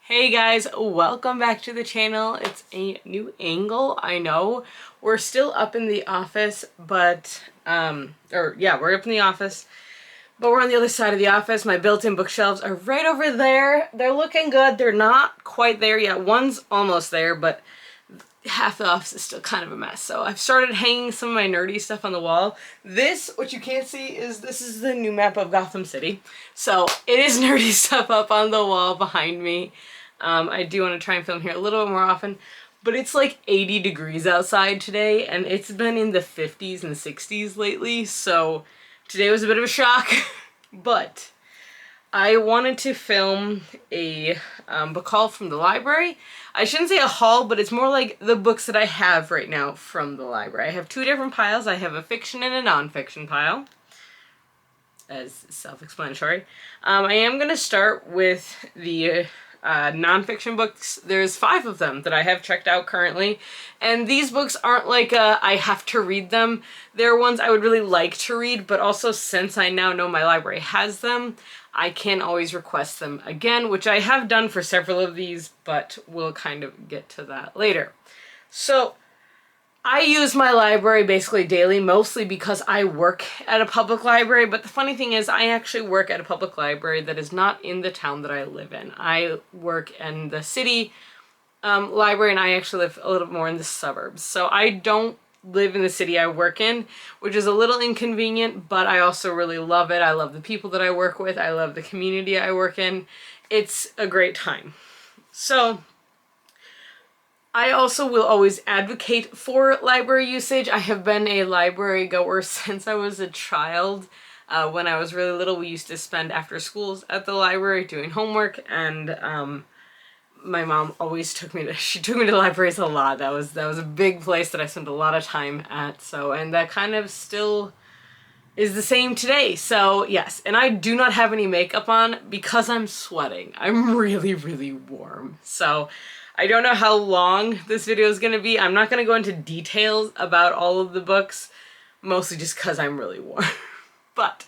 Hey guys, welcome back to the channel. It's a new angle, I know. We're still up in the office, but, we're up in the office, but we're on the other side of the office. My built-in bookshelves are right over there. They're looking good. They're not quite there yet. One's almost there, but half the office is still kind of a mess. So I've started hanging some of my nerdy stuff on the wall. This, what you can't see, is this is the new map of Gotham City. So it is nerdy stuff up on the wall behind me. I do want to try and film here a little bit more often, but it's like 80 degrees outside today, and it's been in the 50s and 60s lately, so today was a bit of a shock, but I wanted to film a book haul from the library. I shouldn't say a haul, but it's more like the books that I have right now from the library. I have two different piles. I have a fiction and a non-fiction pile, as self-explanatory. I am going to start with the non-fiction books. There's 5 of them that I have checked out currently, and these books aren't like I have to read them. They're ones I would really like to read, but also since I now know my library has them, I can always request them again, which I have done for several of these, but we'll kind of get to that later. So I use my library basically daily, mostly because I work at a public library, but the funny thing is I actually work at a public library that is not in the town that I live in. I work in the city library, and I actually live a little more in the suburbs. So I don't live in the city I work in, which is a little inconvenient, but I also really love it. I love the people that I work with. I love the community I work in. It's a great time. So I also will always advocate for library usage. I have been a library goer since I was a child. When I was really little, we used to spend after schools at the library doing homework, and my mom always took me to libraries a lot. That was a big place that I spent a lot of time at. So, and that kind of still is the same today. So yes, and I do not have any makeup on because I'm sweating. I'm really, really warm. So I don't know how long this video is going to be. I'm not going to go into details about all of the books, mostly just because I'm really warm. But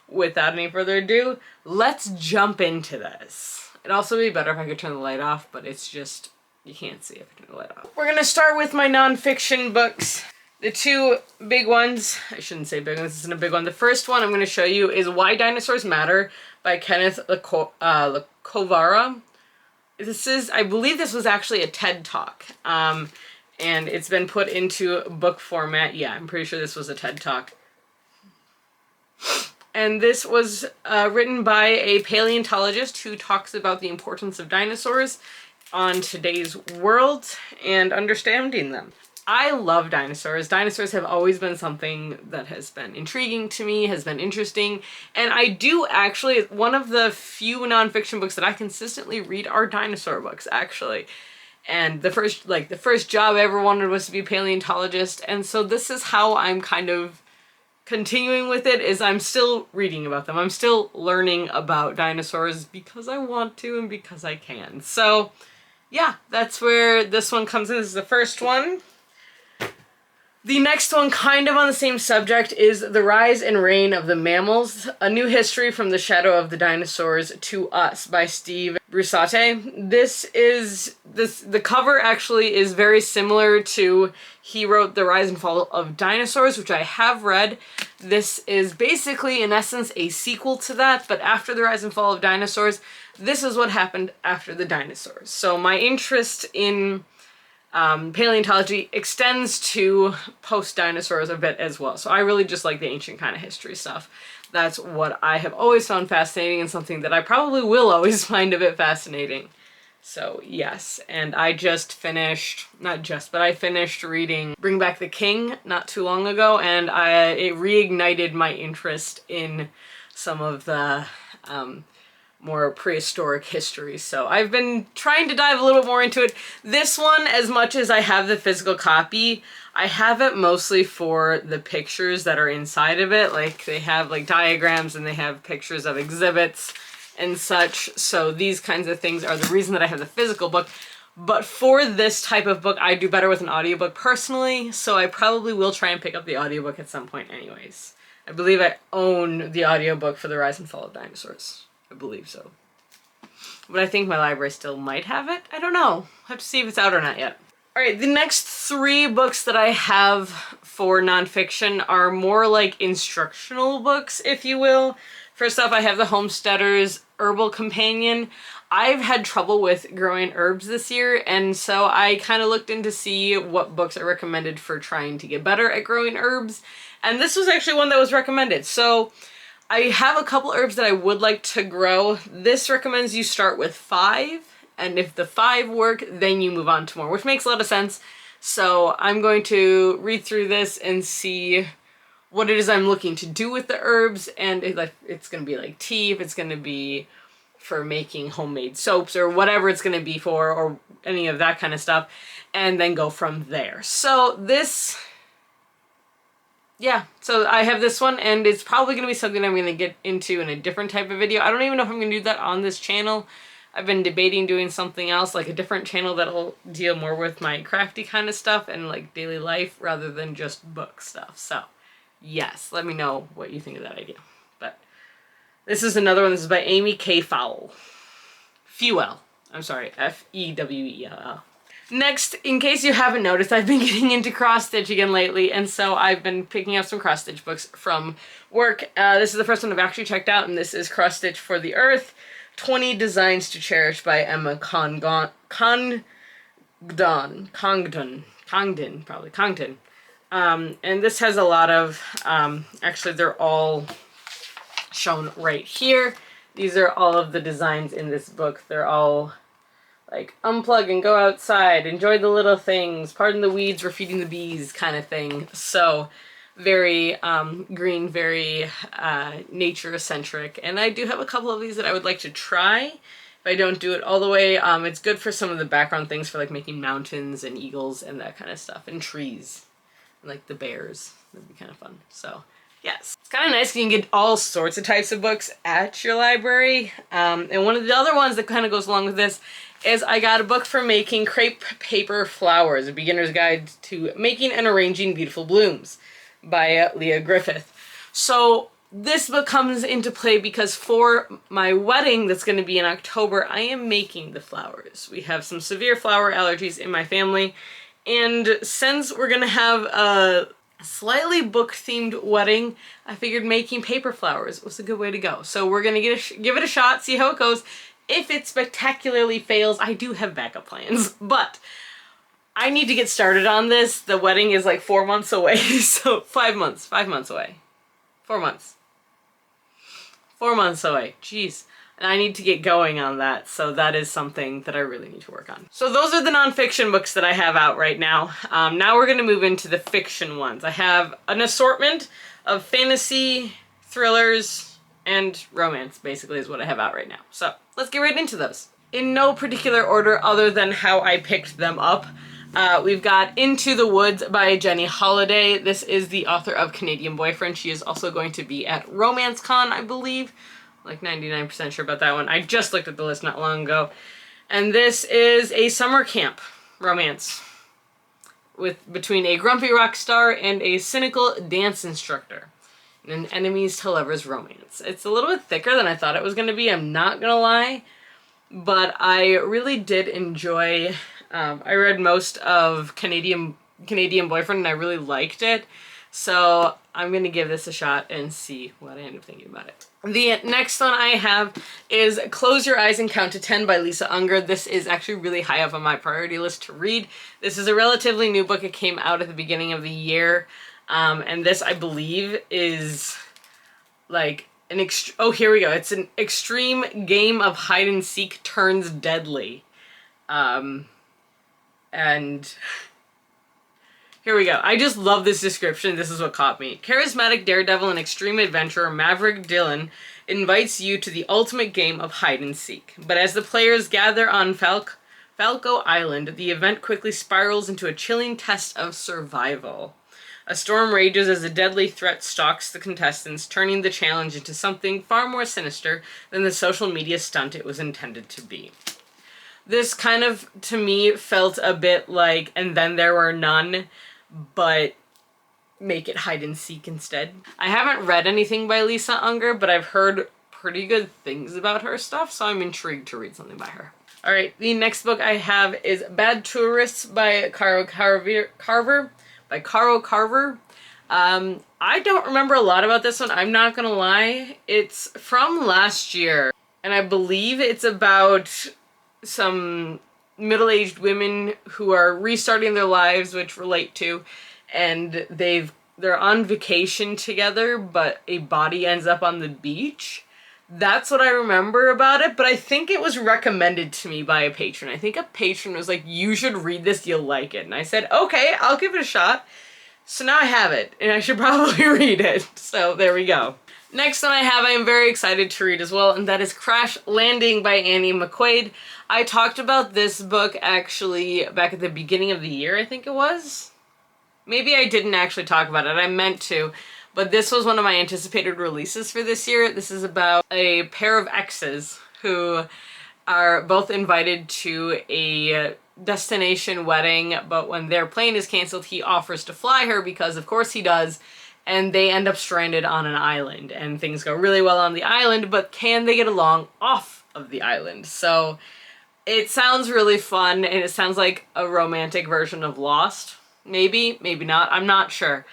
without any further ado, let's jump into this. It'd also be better if I could turn the light off, but it's just, you can't see if I turn the light off. We're going to start with my nonfiction books. The two big ones, I shouldn't say big ones, this isn't a big one. The first one I'm going to show you is Why Dinosaurs Matter by Kenneth Lecovara. This is, I believe this was actually a TED Talk, and it's been put into book format. Yeah, I'm pretty sure this was a TED Talk. And this was written by a paleontologist who talks about the importance of dinosaurs on today's world and understanding them. I love dinosaurs. Dinosaurs have always been something that has been intriguing to me, has been interesting, and I do actually, one of the few nonfiction books that I consistently read are dinosaur books, actually. And the first job I ever wanted was to be a paleontologist, and so this is how I'm kind of continuing with it, is I'm still reading about them. I'm still learning about dinosaurs because I want to and because I can. So yeah, that's where this one comes in. This is the first one. The next one, kind of on the same subject, is The Rise and Reign of the Mammals, A New History from the Shadow of the Dinosaurs to Us by Steve Brusatte. The cover actually is very similar to, he wrote The Rise and Fall of Dinosaurs, which I have read. This is basically, in essence, a sequel to that, but after The Rise and Fall of Dinosaurs, this is what happened after the dinosaurs. So my interest in paleontology extends to post-dinosaurs a bit as well. So I really just like the ancient kind of history stuff. That's what I have always found fascinating, and something that I probably will always find a bit fascinating. So yes, and I just finished, I finished reading Bring Back the King not too long ago, and it reignited my interest in some of the more prehistoric history. So I've been trying to dive a little bit more into it. This one, as much as I have the physical copy, I have it mostly for the pictures that are inside of it. Like, they have like diagrams and they have pictures of exhibits and such. So these kinds of things are the reason that I have the physical book. But for this type of book, I do better with an audiobook personally, so I probably will try and pick up the audiobook at some point anyways. I believe I own the audiobook for The Rise and Fall of Dinosaurs. I believe so. but I think my library still might have it. I don't know. I'll have to see if it's out or not yet. All right, the next 3 books that I have for nonfiction are more like instructional books, if you will. First off, I have the Homesteader's Herbal Companion. I've had trouble with growing herbs this year, and so I kind of looked in to see what books are recommended for trying to get better at growing herbs, and this was actually one that was recommended. So I have a couple herbs that I would like to grow. This recommends you start with 5. And if the 5 work, then you move on to more, which makes a lot of sense. So I'm going to read through this and see what it is I'm looking to do with the herbs, and if it's going to be like tea, if it's going to be for making homemade soaps, or whatever it's going to be for, or any of that kind of stuff, and then go from there. So this, yeah, so I have this one, and it's probably going to be something I'm going to get into in a different type of video. I don't even know if I'm going to do that on this channel. I've been debating doing something else, like a different channel that'll deal more with my crafty kind of stuff and like daily life rather than just book stuff. So yes, let me know what you think of that idea. But this is another one. This is by Amy K. Fewell. I'm sorry, F-E-W-E-L-L. Next, in case you haven't noticed, I've been getting into cross-stitch again lately, and so I've been picking up some cross-stitch books from work. This is the first one I've actually checked out, and this is Cross-Stitch for the Earth, 20 Designs to Cherish by Emma Congdon. And this has a lot of, actually they're all shown right here. These are all of the designs in this book. They're all like unplug and go outside, enjoy the little things, pardon the weeds, we're feeding the bees kind of thing. So very green, very nature-centric. And I do have a couple of these that I would like to try. If I don't do it all the way, it's good for some of the background things for like making mountains and eagles and that kind of stuff, and trees, and, like the bears. That'd be kind of fun. So yes, it's kind of nice. You can get all sorts of types of books at your library. And one of the other ones that kind of goes along with this is I got a book for making crepe paper flowers, a beginner's guide to making and arranging beautiful blooms, by Leah Griffith. So this book comes into play because for my wedding that's going to be in October, I am making the flowers. We have some severe flower allergies in my family, and since we're going to have a slightly book-themed wedding, I figured making paper flowers was a good way to go. So we're going to give it a shot, see how it goes. If it spectacularly fails, I do have backup plans, but I need to get started on this. The wedding is like 4 months away, so 5 months away. 4 months. 4 months away, jeez. And I need to get going on that, so that is something that I really need to work on. So those are the nonfiction books that I have out right now. Now we're gonna move into the fiction ones. I have an assortment of fantasy, thrillers, and romance, basically, is what I have out right now. So let's get right into those. In no particular order other than how I picked them up. We've got Into the Woods by Jenny Holiday. This is the author of Canadian Boyfriend. She is also going to be at Romance Con, I believe. Like 99% sure about that one. I just looked at the list not long ago. And this is a summer camp romance between a grumpy rock star and a cynical dance instructor. An enemies to lovers romance. It's a little bit thicker than I thought it was going to be, I'm not going to lie. But I really did enjoy, I read most of Canadian Boyfriend and I really liked it. So I'm going to give this a shot and see what I end up thinking about it. The next one I have is Close Your Eyes and Count to 10 by Lisa Unger. This is actually really high up on my priority list to read. This is a relatively new book. It came out at the beginning of the year. And this, I believe, is like oh, here we go. It's an extreme game of hide and seek turns deadly. And here we go. I just love this description. This is what caught me. Charismatic daredevil and extreme adventurer Maverick Dillon invites you to the ultimate game of hide and seek. But as the players gather on Falco Island, the event quickly spirals into a chilling test of survival. A storm rages as a deadly threat stalks the contestants, turning the challenge into something far more sinister than the social media stunt it was intended to be. This kind of, to me, felt a bit like And Then There Were None, but make it hide and seek instead. I haven't read anything by Lisa Unger, but I've heard pretty good things about her stuff, so I'm intrigued to read something by her. All right, the next book I have is Bad Tourists by Caro Carver. I don't remember a lot about this one, I'm not gonna lie. It's from last year, and I believe it's about some middle-aged women who are restarting their lives, which relate to, and they're on vacation together, but a body ends up on the beach. That's what I remember about it, but I think it was recommended to me by a patron. I think a patron was like, you should read this, you'll like it. And I said, okay, I'll give it a shot. So now I have it, and I should probably read it. So there we go. Next one I am very excited to read as well, and that is Crash Landing by Annie McQuaid. I talked about this book actually back at the beginning of the year, I think it was. Maybe I didn't actually talk about it, I meant to, but this was one of my anticipated releases for this year. This is about a pair of exes who are both invited to a destination wedding, but when their plane is canceled, he offers to fly her because of course he does, and they end up stranded on an island, and things go really well on the island, but can they get along off of the island? So it sounds really fun, and it sounds like a romantic version of Lost. Maybe, maybe not, I'm not sure.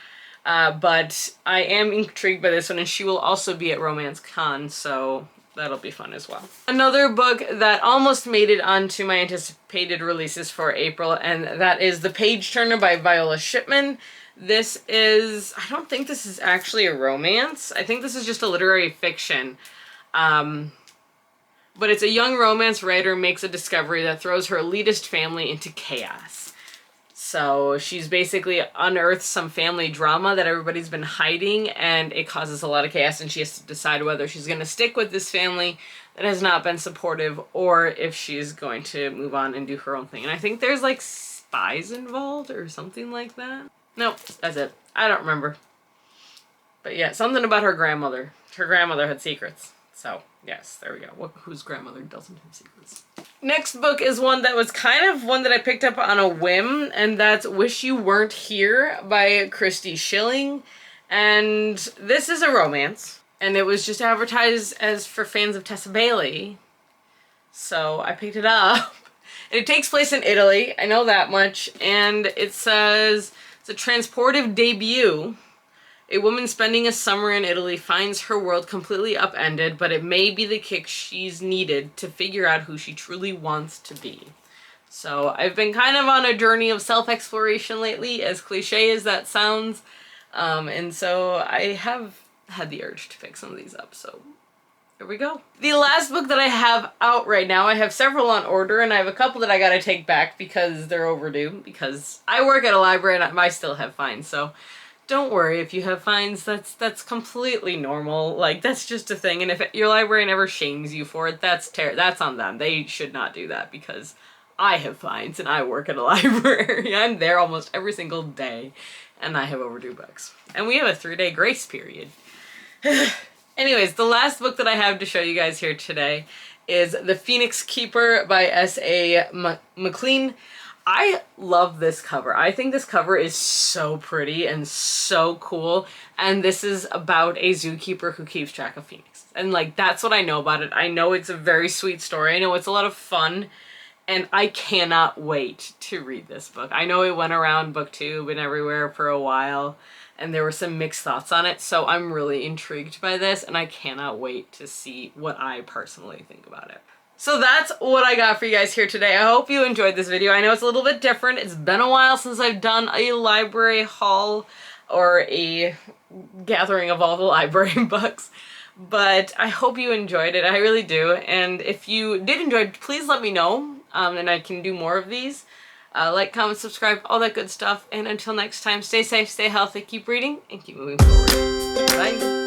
But I am intrigued by this one, and she will also be at Romance Con, so that'll be fun as well. Another book that almost made it onto my anticipated releases for April, and that is The Page Turner by Viola Shipman. This is, I don't think this is actually a romance. I think this is just a literary fiction. But it's a young romance writer makes a discovery that throws her elitist family into chaos. So she's basically unearthed some family drama that everybody's been hiding, and it causes a lot of chaos, and she has to decide whether she's going to stick with this family that has not been supportive, or if she's going to move on and do her own thing. And I think there's like spies involved or something like that. Nope, that's it. I don't remember. But yeah, something about her grandmother. Her grandmother had secrets. So yes, there we go. Whose grandmother doesn't have secrets? Next book is one that was kind of one that I picked up on a whim, and that's Wish You Weren't Here by Christy Schilling. And this is a romance, and it was just advertised as for fans of Tessa Bailey. So I picked it up. And it takes place in Italy, I know that much, and it says it's a transportive debut. A woman spending a summer in Italy finds her world completely upended, but it may be the kick she's needed to figure out who she truly wants to be. So I've been kind of on a journey of self-exploration lately, as cliche as that sounds, and so I have had the urge to pick some of these up, so here we go. The last book that I have out right now, I have several on order, and I have a couple that I gotta take back because they're overdue, because I work at a library and I still have fines, so don't worry if you have fines, that's completely normal. Like, that's just a thing, and if your librarian ever shames you for it, that's on them. They should not do that, because I have fines and I work at a library. I'm there almost every single day, and I have overdue books. And we have a 3-day grace period. Anyways, the last book that I have to show you guys here today is The Phoenix Keeper by S.A. McLean. I love this cover. I think this cover is so pretty and so cool, and this is about a zookeeper who keeps track of phoenixes. And like, that's what I know about it. I know it's a very sweet story. I know it's a lot of fun, and I cannot wait to read this book. I know it went around booktube and everywhere for a while, and there were some mixed thoughts on it, so I'm really intrigued by this, and I cannot wait to see what I personally think about it. So that's what I got for you guys here today. I hope you enjoyed this video. I know it's a little bit different. It's been a while since I've done a library haul or a gathering of all the library books, but I hope you enjoyed it. I really do. And if you did enjoy it, please let me know, and I can do more of these. Like, comment, subscribe, all that good stuff. And until next time, stay safe, stay healthy, keep reading, and keep moving forward. Bye.